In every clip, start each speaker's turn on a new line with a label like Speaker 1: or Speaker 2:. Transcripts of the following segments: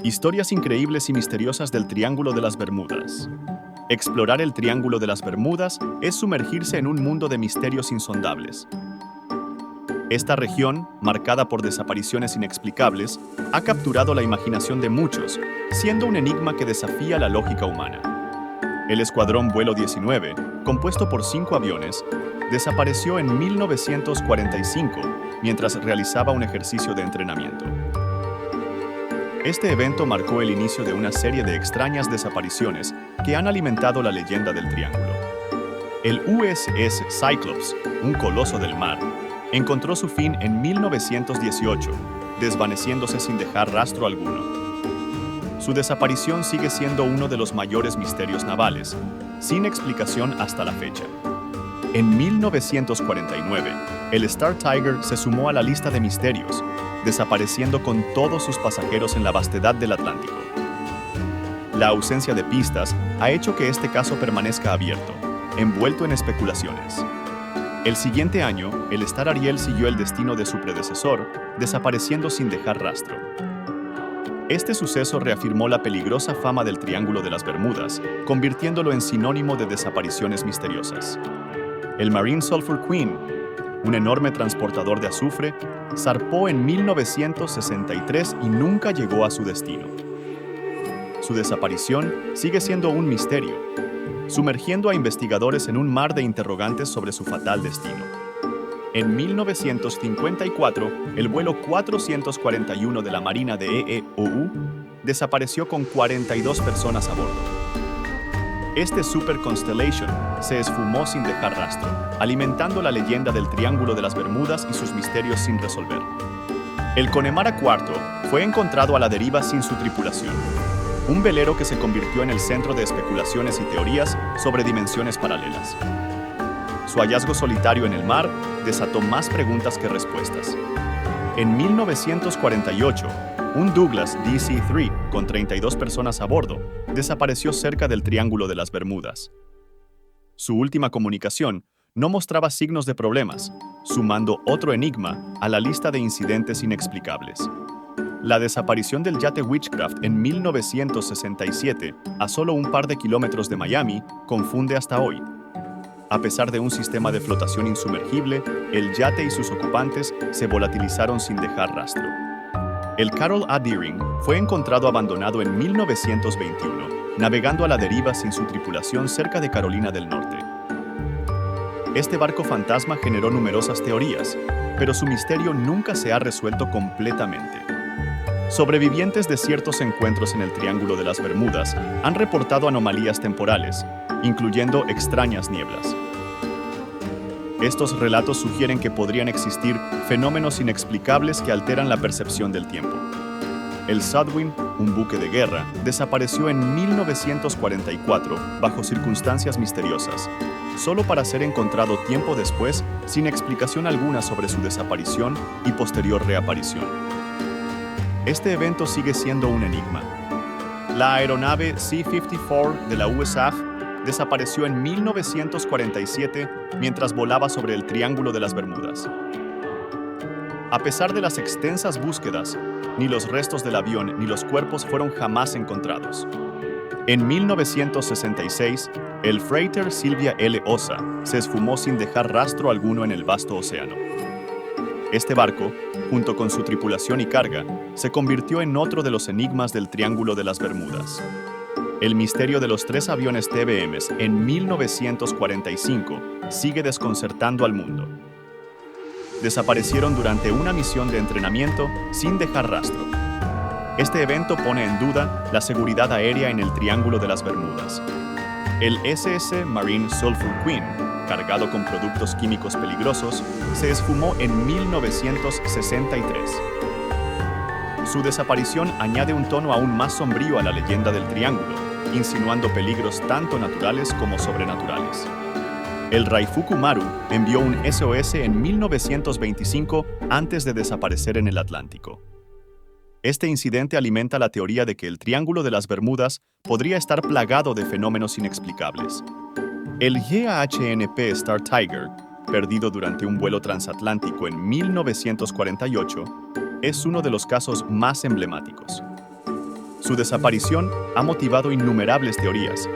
Speaker 1: Historias increíbles y misteriosas del Triángulo de las Bermudas. Explorar el Triángulo de las Bermudas es sumergirse en un mundo de misterios insondables. Esta región, marcada por desapariciones inexplicables, ha capturado la imaginación de muchos, siendo un enigma que desafía la lógica humana. El Escuadrón Vuelo 19, compuesto por 5 aviones, desapareció en 1945 mientras realizaba un ejercicio de entrenamiento. Este evento marcó el inicio de una serie de extrañas desapariciones que han alimentado la leyenda del Triángulo. El USS Cyclops, un coloso del mar, encontró su fin en 1918, desvaneciéndose sin dejar rastro alguno. Su desaparición sigue siendo uno de los mayores misterios navales, sin explicación hasta la fecha. En 1949, el Star Tiger se sumó a la lista de misterios, desapareciendo con todos sus pasajeros en la vastedad del Atlántico. La ausencia de pistas ha hecho que este caso permanezca abierto, envuelto en especulaciones. El siguiente año, el Star Ariel siguió el destino de su predecesor, desapareciendo sin dejar rastro. Este suceso reafirmó la peligrosa fama del Triángulo de las Bermudas, convirtiéndolo en sinónimo de desapariciones misteriosas. El Marine Sulphur Queen, un enorme transportador de azufre, zarpó en 1963 y nunca llegó a su destino. Su desaparición sigue siendo un misterio, sumergiendo a investigadores en un mar de interrogantes sobre su fatal destino. En 1954, el vuelo 441 de la Marina de EEOU desapareció con 42 personas a bordo. Este Super Constellation se esfumó sin dejar rastro, alimentando la leyenda del Triángulo de las Bermudas y sus misterios sin resolver. El Connemara IV fue encontrado a la deriva sin su tripulación, un velero que se convirtió en el centro de especulaciones y teorías sobre dimensiones paralelas. Su hallazgo solitario en el mar desató más preguntas que respuestas. En 1948, un Douglas DC-3 con 32 personas a bordo desapareció cerca del Triángulo de las Bermudas. Su última comunicación no mostraba signos de problemas, sumando otro enigma a la lista de incidentes inexplicables. La desaparición del yate Witchcraft en 1967, a solo un par de kilómetros de Miami, confunde hasta hoy. A pesar de un sistema de flotación insumergible, el yate y sus ocupantes se volatilizaron sin dejar rastro. El Carol A. Deering fue encontrado abandonado en 1921, navegando a la deriva sin su tripulación cerca de Carolina del Norte. Este barco fantasma generó numerosas teorías, pero su misterio nunca se ha resuelto completamente. Sobrevivientes de ciertos encuentros en el Triángulo de las Bermudas han reportado anomalías temporales, incluyendo extrañas nieblas. Estos relatos sugieren que podrían existir fenómenos inexplicables que alteran la percepción del tiempo. El Sudwin, un buque de guerra, desapareció en 1944 bajo circunstancias misteriosas, solo para ser encontrado tiempo después sin explicación alguna sobre su desaparición y posterior reaparición. Este evento sigue siendo un enigma. La aeronave C-54 de la USAF desapareció en 1947 mientras volaba sobre el Triángulo de las Bermudas. A pesar de las extensas búsquedas, ni los restos del avión ni los cuerpos fueron jamás encontrados. En 1966, el freighter Sylvia L. Osa se esfumó sin dejar rastro alguno en el vasto océano. Este barco, junto con su tripulación y carga, se convirtió en otro de los enigmas del Triángulo de las Bermudas. El misterio de los 3 aviones TBMs en 1945 sigue desconcertando al mundo. Desaparecieron durante una misión de entrenamiento sin dejar rastro. Este evento pone en duda la seguridad aérea en el Triángulo de las Bermudas. El SS Marine Sulphur Queen, cargado con productos químicos peligrosos, se esfumó en 1963. Su desaparición añade un tono aún más sombrío a la leyenda del Triángulo, insinuando peligros tanto naturales como sobrenaturales. El Raifuku Maru envió un SOS en 1925 antes de desaparecer en el Atlántico. Este incidente alimenta la teoría de que el Triángulo de las Bermudas podría estar plagado de fenómenos inexplicables. El GAHNP Star Tiger, perdido durante un vuelo transatlántico en 1948, es uno de los casos más emblemáticos. Su desaparición ha motivado innumerables teorías,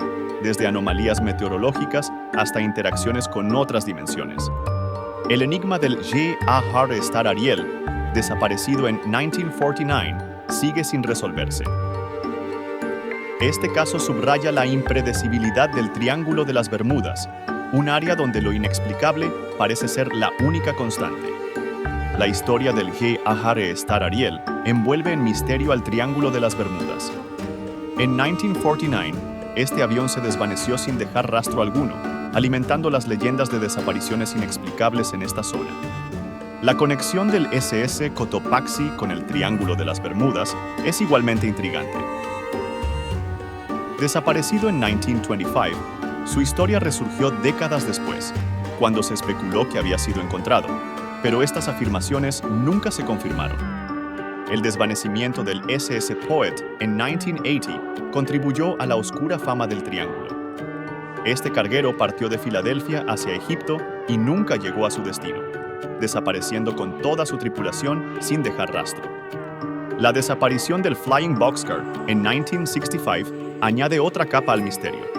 Speaker 1: desde anomalías meteorológicas hasta interacciones con otras dimensiones. El enigma del J.A.H. Star Ariel, desaparecido en 1949, sigue sin resolverse. Este caso subraya la impredecibilidad del Triángulo de las Bermudas, un área donde lo inexplicable parece ser la única constante. La historia del J.A.H. Star Ariel envuelve en misterio al Triángulo de las Bermudas. En 1949, este avión se desvaneció sin dejar rastro alguno, alimentando las leyendas de desapariciones inexplicables en esta zona. La conexión del SS Cotopaxi con el Triángulo de las Bermudas es igualmente intrigante. Desaparecido en 1925, su historia resurgió décadas después, cuando se especuló que había sido encontrado, pero estas afirmaciones nunca se confirmaron. El desvanecimiento del SS Poet en 1980 contribuyó a la oscura fama del Triángulo. Este carguero partió de Filadelfia hacia Egipto y nunca llegó a su destino, desapareciendo con toda su tripulación sin dejar rastro. La desaparición del Flying Boxcar en 1965 añade otra capa al misterio.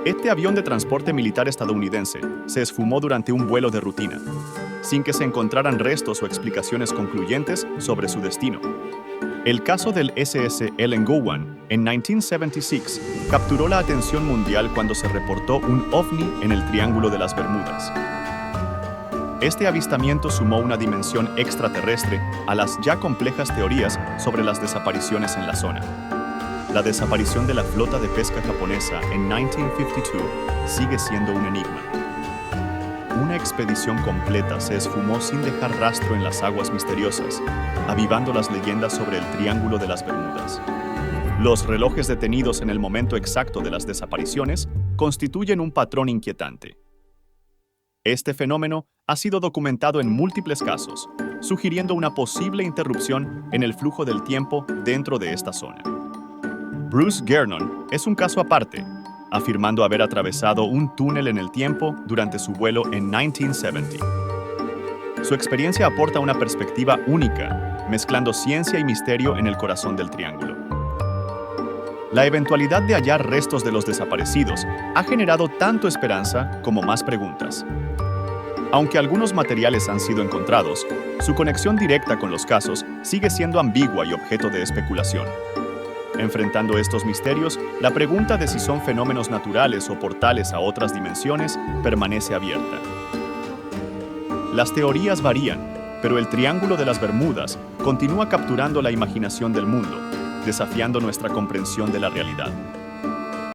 Speaker 1: Este avión de transporte militar estadounidense se esfumó durante un vuelo de rutina, sin que se encontraran restos o explicaciones concluyentes sobre su destino. El caso del SS Ellen Gowan en 1976 capturó la atención mundial cuando se reportó un ovni en el Triángulo de las Bermudas. Este avistamiento sumó una dimensión extraterrestre a las ya complejas teorías sobre las desapariciones en la zona. La desaparición de la flota de pesca japonesa en 1952 sigue siendo un enigma. Una expedición completa se esfumó sin dejar rastro en las aguas misteriosas, avivando las leyendas sobre el Triángulo de las Bermudas. Los relojes detenidos en el momento exacto de las desapariciones constituyen un patrón inquietante. Este fenómeno ha sido documentado en múltiples casos, sugiriendo una posible interrupción en el flujo del tiempo dentro de esta zona. Bruce Gernon es un caso aparte, afirmando haber atravesado un túnel en el tiempo durante su vuelo en 1970. Su experiencia aporta una perspectiva única, mezclando ciencia y misterio en el corazón del Triángulo. La eventualidad de hallar restos de los desaparecidos ha generado tanto esperanza como más preguntas. Aunque algunos materiales han sido encontrados, su conexión directa con los casos sigue siendo ambigua y objeto de especulación. Enfrentando estos misterios, la pregunta de si son fenómenos naturales o portales a otras dimensiones permanece abierta. Las teorías varían, pero el Triángulo de las Bermudas continúa capturando la imaginación del mundo, desafiando nuestra comprensión de la realidad.